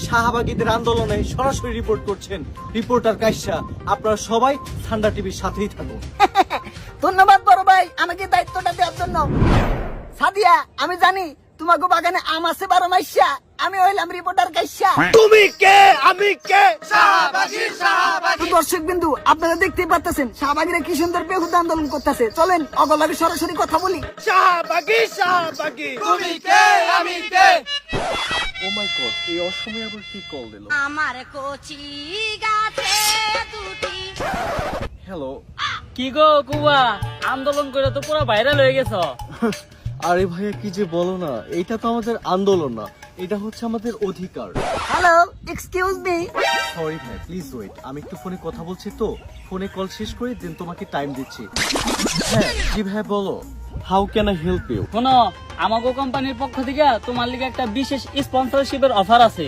শাহবাগীদের আন্দোলনে সরাসরি রিপোর্ট করছেন রিপোর্টার কাইসা। আপনারা সবাই ঠান্ডা টিভির সাথেই থাকুন। ধন্যবাদ বড় ভাই আমাকে দায়িত্বটা দেওয়ার জন্য। সাদিয়া, আমি জানি তোমাকে বাগানে আম আছে 12 মাইশা, আমি হইলাম রিপোর্টার কাইসা। তুমি কে আমি কে? দর্শক বিন্দু, আপনারা দেখতেই পাচ্ছেন শাহবাগীরা কি সুন্দর বেহুদা আন্দোলন করতেছে। চলেন অগলাগে সরাসরি কথা বলি। শাহবাগী তুমি কে আমি কে? ও মাই গড, এই অসময়ে আবার কি কল দিল? আমার কচি গাছে দুটি। হ্যালো। কি গো কুবা, আন্দোলন করে তো পুরো ভাইরাল হয়ে গেছো। আরে ভাইয়া কি যে বলো না, এটা তো আমাদের আন্দোলন না, এটা হচ্ছে আমাদের অধিকার। Hello, excuse me. সরি ভাই, প্লিজ ওয়েট, আমি একটু ফোনে কথা বলছি তো, ফোনে কল শেষ করে দেন তোমাকে টাইম দিচ্ছি। হ্যাঁ জি ভাই বলো, how can I help you? শোনো, আমাগো কোম্পানির পক্ষ থেকে তোমার লিগে একটা বিশেষ স্পন্সরশিপের অফার আছে।